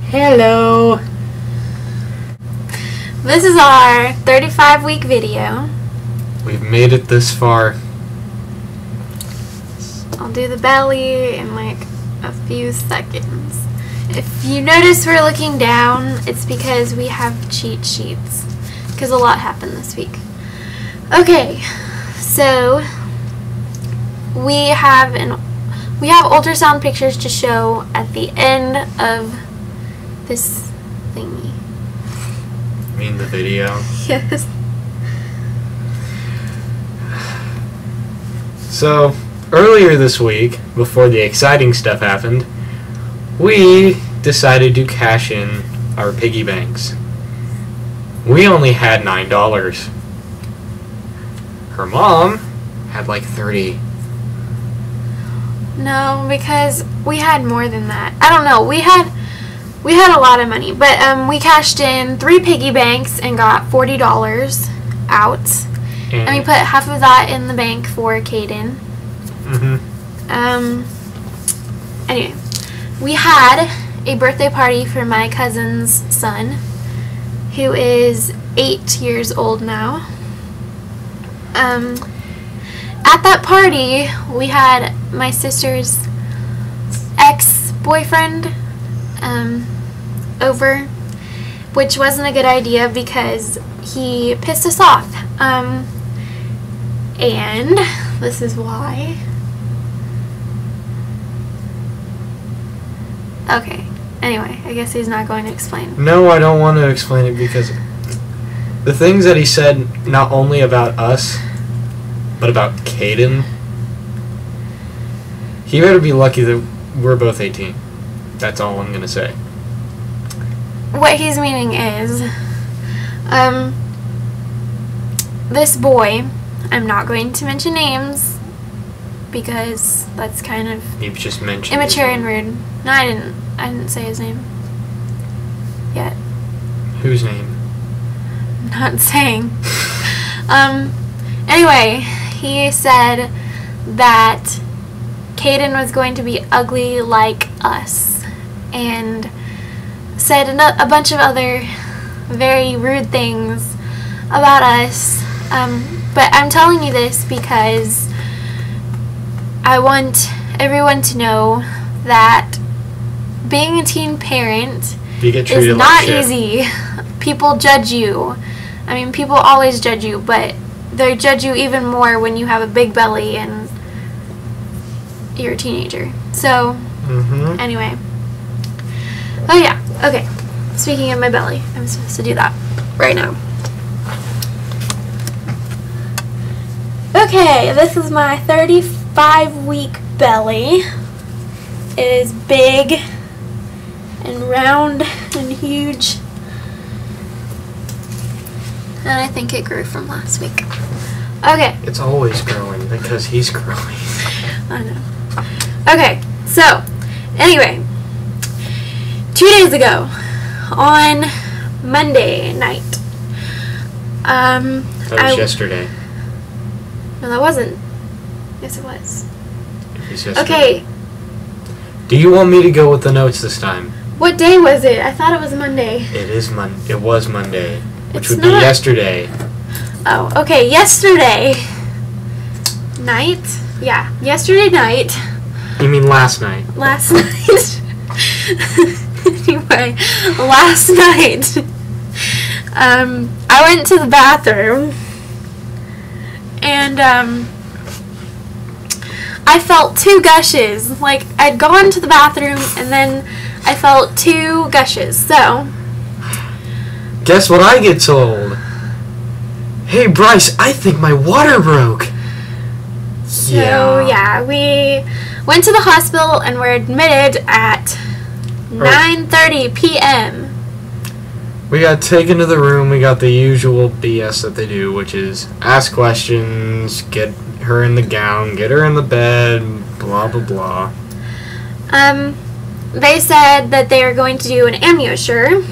Hello! This is our 35-week video. We've made it this far. I'll do the belly in like a few seconds. If you notice we're looking down, it's because we have cheat sheets. Because a lot happened this week. Okay, so we have ultrasound pictures to show at the end of this thingy. You mean the video? Yes. So, earlier this week, before the exciting stuff happened, we decided to cash in our piggy banks. We only had $9. Her mom had like 30. No, because we had more than that. I don't know. We had a lot of money, but we cashed in 3 piggy banks and got $40 out. And we put half of that in the bank for Caden. Anyway, we had a birthday party for my cousin's son, who is 8 years old now. At that party, we had my sister's ex-boyfriend over, which wasn't a good idea because he pissed us off. And this is why. Okay, anyway, I guess he's not going to explain. No, I don't want to explain it because the things that he said, not only about us, but about Caden, he better be lucky that we're both 18. That's all I'm going to say. What he's meaning is, this boy, I'm not going to mention names because that's kind of You've just mentioned immature and rude. No, I didn't say his name yet. Whose name? I'm not saying. Anyway, he said that Caden was going to be ugly like us, and said a bunch of other very rude things about us. But I'm telling you this because I want everyone to know that being a teen parent is not easy. People judge you. I mean, people always judge you, but they judge you even more when you have a big belly and you're a teenager. So, anyway. Oh yeah, okay. Speaking of my belly, I'm supposed to do that right now. Okay, this is my 35-week belly. It is big and round and huge. And I think it grew from last week. Okay. It's always growing because he's growing. I know. Okay, so, anyway, 2 days ago, on Monday night, that was yesterday. No, that wasn't. Yes, it was. It was yesterday. Okay. Do you want me to go with the notes this time? What day was it? I thought it was Monday. It was Monday, which would not be yesterday. Oh, okay. Yesterday night? Yeah, yesterday night. You mean last night? Last night. Anyway, last night, I went to the bathroom, and I felt 2 gushes. Like, I'd gone to the bathroom, and then I felt 2 gushes. So, guess what I get told? Hey, Bryce, I think my water broke. So, yeah, we went to the hospital and were admitted at 9:30 p.m. We got taken to the room. We got the usual BS that they do, which is ask questions, get her in the gown, get her in the bed, blah, blah, blah. They said that they were going to do an AmnioSure,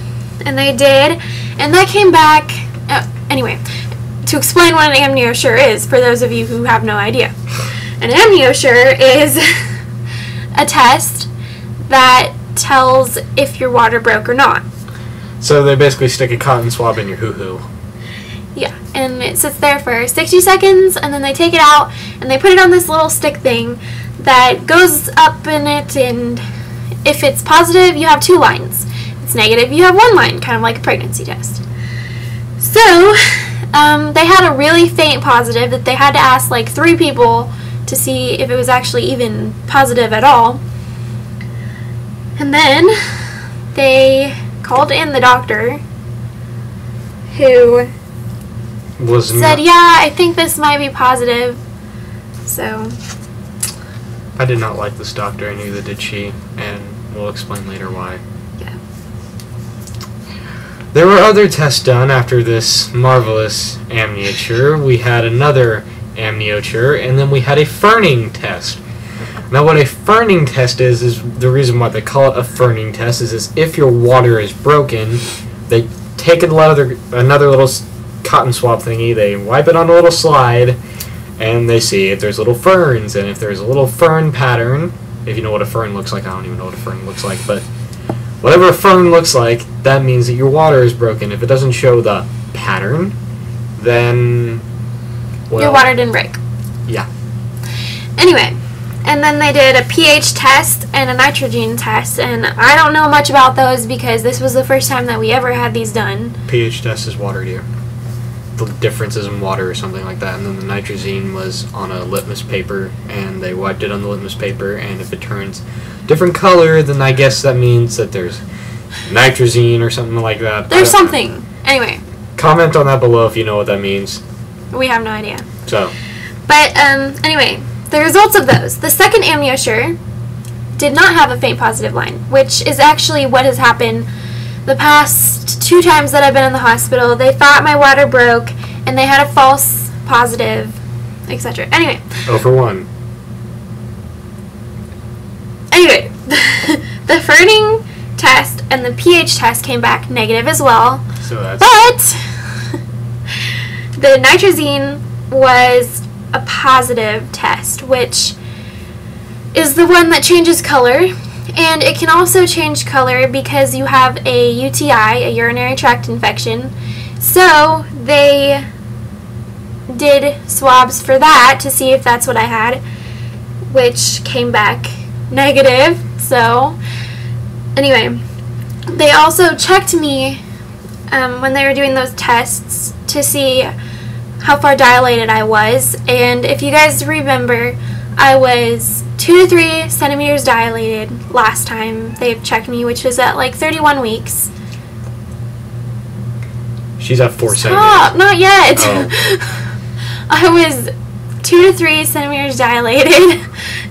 and they did, and that came back. Anyway, to explain what an AmnioSure is, for those of you who have no idea. An AmnioSure is a test that tells if your water broke or not. So they basically stick a cotton swab in your hoo-hoo. Yeah, and it sits there for 60 seconds, and then they take it out, and they put it on this little stick thing that goes up in it, and if it's positive, you have 2 lines. If it's negative, you have 1 line, kind of like a pregnancy test. So, they had a really faint positive that they had to ask like 3 people to see if it was actually even positive at all. And then they called in the doctor, who said, yeah, I think this might be positive. So I did not like this doctor, and neither did she, and we'll explain later why. Yeah. There were other tests done after this marvelous amniature. We had another amniature, and then we had a ferning test. Now what a ferning test is the reason why they call it a ferning test is if your water is broken, they take another little cotton swab thingy, they wipe it on a little slide, and they see if there's little ferns, and if there's a little fern pattern, if you know what a fern looks like. I don't even know what a fern looks like, but whatever a fern looks like, that means that your water is broken. If it doesn't show the pattern, then, well, your water didn't break. Yeah. Anyway, and then they did a pH test and a nitrogen test, and I don't know much about those because this was the first time that we ever had these done. pH test is water, dear. The differences in water or something like that, and then the nitrogen was on a litmus paper, and they wiped it on the litmus paper, and if it turns different color, then I guess that means that there's nitrogen or something like that. There's something. Anyway. Comment on that below if you know what that means. We have no idea. So. But, anyway, the results of those. The second amniature did not have a faint positive line, which is actually what has happened the past 2 times that I've been in the hospital. They thought my water broke, and they had a false positive, etc. Anyway. 0 for 1. Anyway, the ferning test and the pH test came back negative as well. So that's... But the nitrazine was a positive test, which is the one that changes color. And it can also change color because you have a UTI, a urinary tract infection. So they did swabs for that to see if that's what I had, which came back negative. So anyway, they also checked me when they were doing those tests to see how far dilated I was. And if you guys remember, I was 2 to 3 centimeters dilated last time they checked me, which was at like 31 weeks. She's at 4 Stop, centimeters. not yet. Oh. I was 2 to 3 centimeters dilated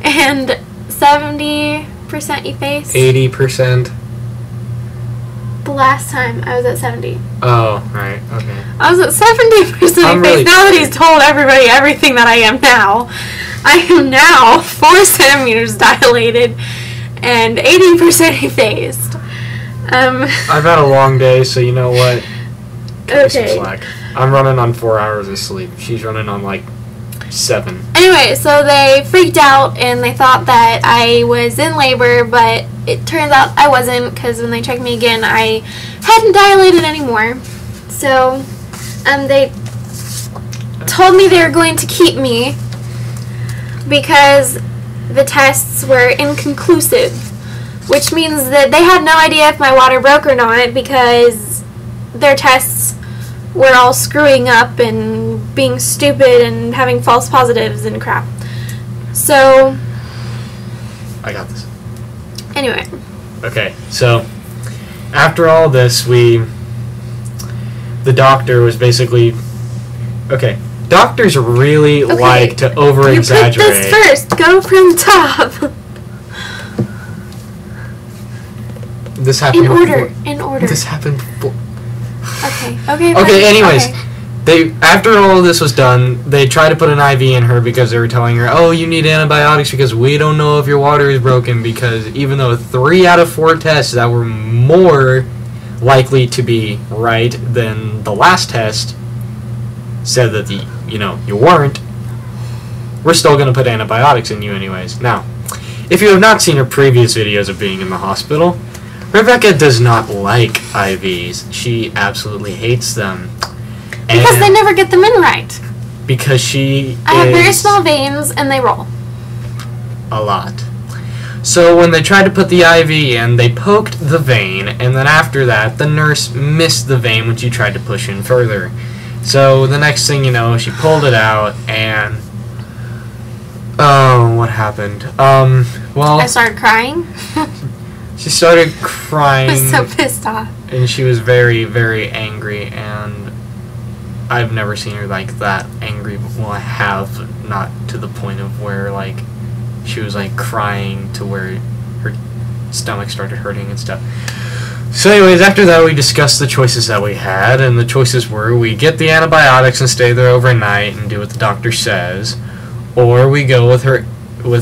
and 70% effaced. 80%. The last time I was at 70. Oh, right, okay. I was at 70% effaced. Really now that he's told everybody everything that I am now. I am now 4 centimeters dilated and 80% effaced. I've had a long day, so you know what? Cut me some Okay. slack. I'm running on 4 hours of sleep. She's running on like 7. Anyway, so they freaked out and they thought that I was in labor, but it turns out I wasn't, because when they checked me again, I hadn't dilated anymore. So, they told me they were going to keep me because the tests were inconclusive, which means that they had no idea if my water broke or not because their tests were all screwing up and being stupid and having false positives and crap. So, I got this. anyway. Okay, so after all this, the doctor was basically, okay, doctors really like to over-exaggerate. You put this first. Go from the top. This happened In order. before. In order. This happened before. Okay. Okay. Okay, fine. anyways, Okay. after all of this was done, they tried to put an IV in her because they were telling her, oh, you need antibiotics because we don't know if your water is broken, because even though 3 out of 4 tests that were more likely to be right than the last test said that you weren't, we're still going to put antibiotics in you anyways. Now, if you have not seen her previous videos of being in the hospital, Rebecca does not like IVs. She absolutely hates them. Because they never get them in right. Because she I have very small veins and they roll. A lot. So when they tried to put the IV in, they poked the vein, and then after that, the nurse missed the vein when she tried to push in further. So the next thing you know, she pulled it out, and oh, what happened? Well, I started crying. She started crying. I was so pissed off. And she was very, very angry, and I've never seen her like that angry. Well, I have, not to the point of where, like, she was, like, crying to where her stomach started hurting and stuff. So anyways, after that, we discussed the choices that we had, and the choices were we get the antibiotics and stay there overnight and do what the doctor says, or we go with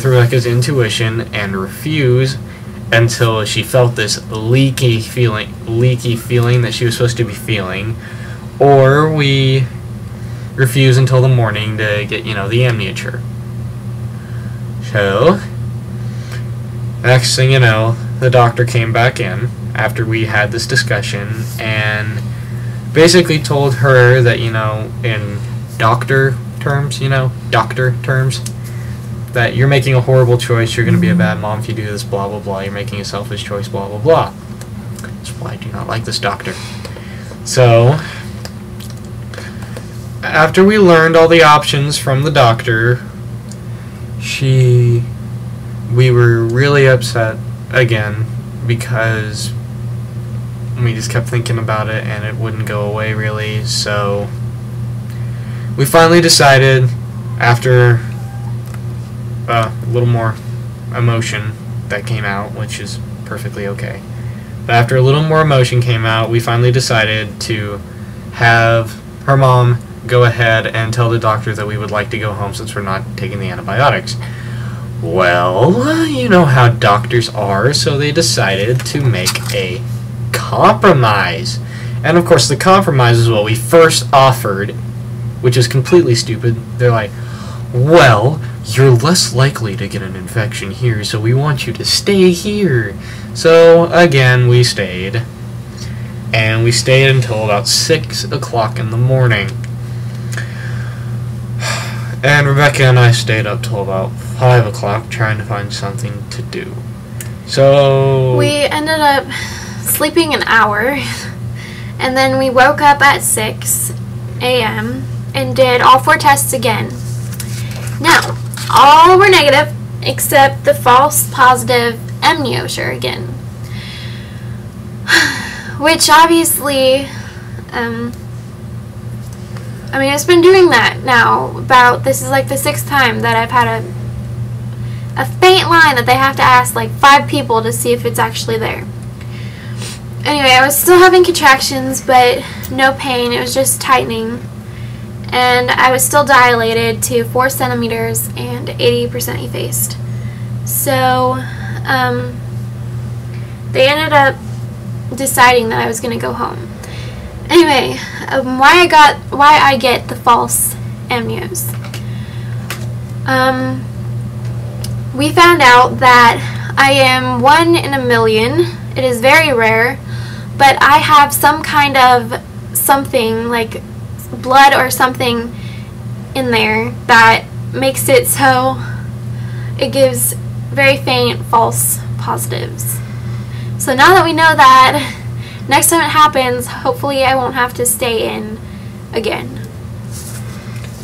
Rebecca's intuition and refuse until she felt this leaky feeling that she was supposed to be feeling, or we refuse until the morning to get, you know, the amniature. So, next thing you know, the doctor came back in after we had this discussion and basically told her that, you know, in doctor terms, that you're making a horrible choice, you're going to be a bad mom if you do this, blah, blah, blah, you're making a selfish choice, blah, blah, blah. That's why I do not like this doctor. So, after we learned all the options from the doctor, we were really upset again because we just kept thinking about it and it wouldn't go away really. So we finally decided, after a little more emotion that came out, which is perfectly okay, but after a little more emotion came out, we finally decided to have her mom go ahead and tell the doctor that we would like to go home since we're not taking the antibiotics. Well, you know how doctors are, so they decided to make a compromise. And of course the compromise is what we first offered, which is completely stupid. They're like, well, you're less likely to get an infection here, so we want you to stay here. So again, we stayed. And we stayed until about 6 o'clock in the morning. And Rebecca and I stayed up till about 5 o'clock trying to find something to do. So we ended up sleeping an hour, and then we woke up at 6 a.m. and did all 4 tests again. Now, all were negative except the false positive amniosure again. Which obviously, I mean, it's been doing that now. This is like the 6th time that I've had a faint line that they have to ask like 5 people to see if it's actually there. Anyway, I was still having contractions, but no pain. It was just tightening. And I was still dilated to 4 centimeters and 80% effaced. So, they ended up deciding that I was going to go home. Anyway, why I get the false amnios. We found out that I am 1 in a million. It is very rare, but I have some kind of something like blood or something in there that makes it so it gives very faint false positives. So now that we know that, next time it happens, hopefully I won't have to stay in again.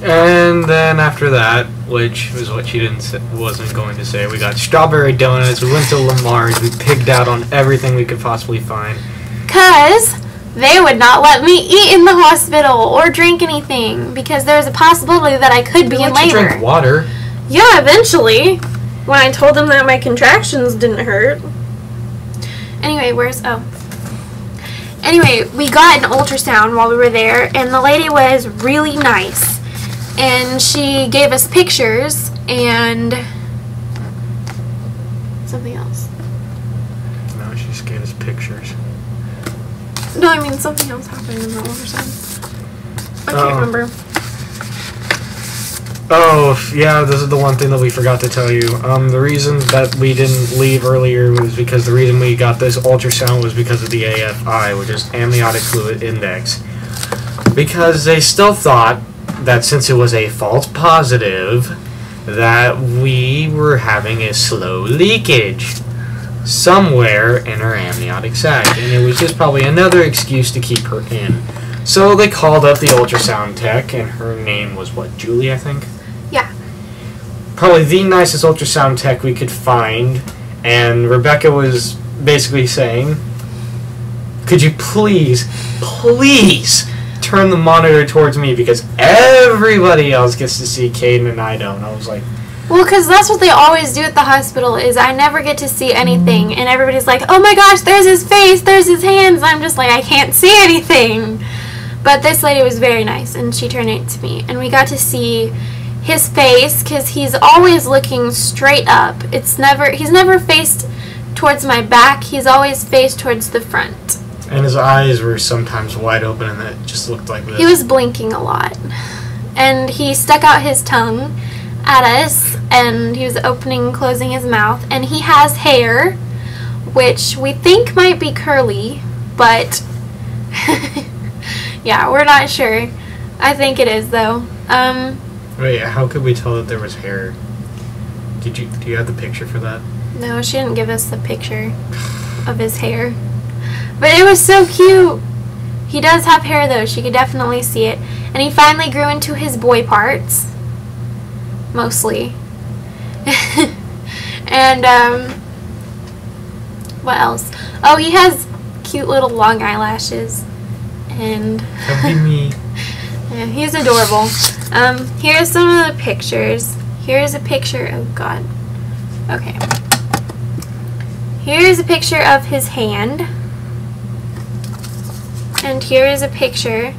And then after that, which was what she wasn't going to say, we got strawberry donuts, we went to Lamar's, we pigged out on everything we could possibly find. 'Cause they would not let me eat in the hospital or drink anything because there's a possibility that I could be in labor. You drink water. Yeah, eventually. When I told them that my contractions didn't hurt. Anyway, Anyway, we got an ultrasound while we were there, and the lady was really nice. And she gave us pictures and something else. No, she just gave us pictures. No, I mean something else happened in the ultrasound. I can't remember. Oh, yeah, this is the one thing that we forgot to tell you. The reason that we didn't leave earlier was because the reason we got this ultrasound was because of the AFI, which is amniotic fluid index. Because they still thought that since it was a false positive, that we were having a slow leakage somewhere in her amniotic sac, and it was just probably another excuse to keep her in. So they called up the ultrasound tech, and her name was, what, Julie, I think? Yeah. Probably the nicest ultrasound tech we could find, and Rebecca was basically saying, could you please turn the monitor towards me, because everybody else gets to see Caden and I don't. I was like... Well, because that's what they always do at the hospital, is I never get to see anything, and everybody's like, oh my gosh, there's his face, there's his hands, and I'm just like, I can't see anything. But this lady was very nice, and she turned it to me, and we got to see his face, because he's always looking straight up. He's never faced towards my back, he's always faced towards the front. And his eyes were sometimes wide open, and it just looked like this. He was blinking a lot, and he stuck out his tongue at us, and he was opening and closing his mouth, and he has hair, which we think might be curly, but yeah, we're not sure. I think it is, though. Wait, how could we tell that there was hair? Do you have the picture for that? No, she didn't give us the picture of his hair. But it was so cute. He does have hair, though. She could definitely see it. And he finally grew into his boy parts. Mostly. And, what else? Oh, he has cute little long eyelashes. And... That'd be me. Yeah, he's adorable. Here's some of the pictures. Here's a picture... Oh, God. Okay. Here's a picture of his hand. And here is a picture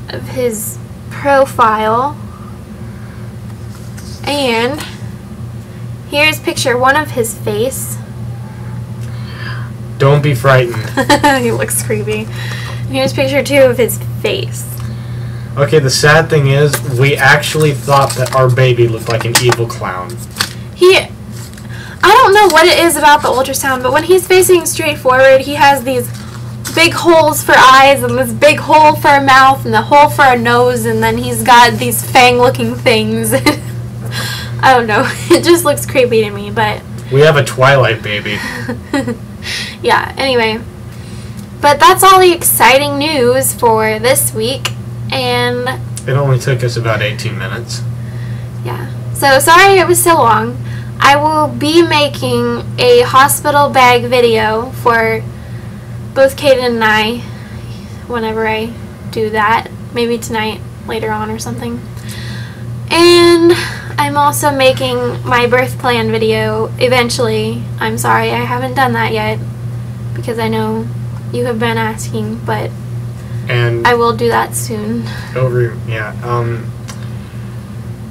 of his profile. And here's picture one of his face. Don't be frightened. He looks creepy. And here's picture two of his face. Okay, the sad thing is, we actually thought that our baby looked like an evil clown. I don't know what it is about the ultrasound, but when he's facing straight forward, he has these big holes for eyes and this big hole for a mouth and the hole for a nose, and then he's got these fang-looking things. I don't know. It just looks creepy to me, but... We have a Twilight baby. Yeah, anyway. But that's all the exciting news for this week, and... It only took us about 18 minutes. Yeah. So, sorry it was so long. I will be making a hospital bag video for both Caden and I whenever I do that. Maybe tonight, later on or something. And I'm also making my birth plan video eventually. I'm sorry I haven't done that yet because I know you have been asking, but and I will do that soon.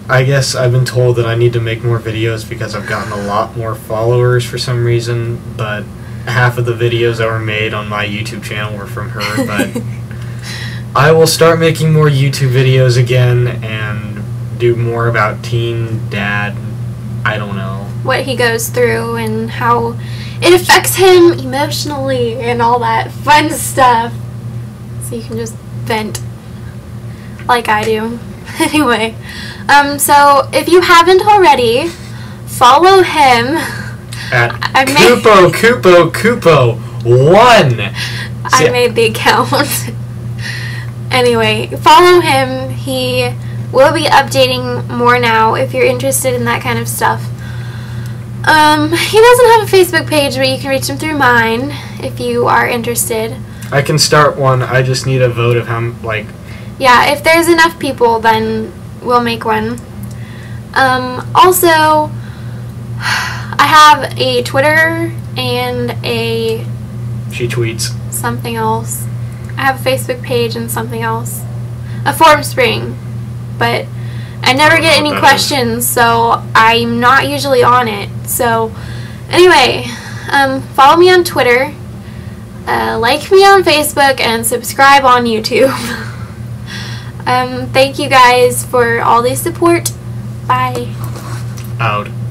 I guess I've been told that I need to make more videos because I've gotten a lot more followers for some reason, but half of the videos that were made on my YouTube channel were from her, but I will start making more YouTube videos again and do more about teen dad, I don't know. What he goes through and how it affects him emotionally and all that fun stuff. So you can just vent like I do. Anyway, so if you haven't already, follow him at Kupo 1. I made the account. Anyway, follow him. He will be updating more now if you're interested in that kind of stuff. He doesn't have a Facebook page, but you can reach him through mine if you are interested. I can start one. I just need a vote of how, like... Yeah, if there's enough people, then we'll make one. Also, I have a Twitter and a... She tweets. Something else. I have a Facebook page and something else. A Formspring. But I never get any questions, so I'm not usually on it. So, anyway, follow me on Twitter, like me on Facebook, and subscribe on YouTube. Thank you guys for all the support, Bye. Out.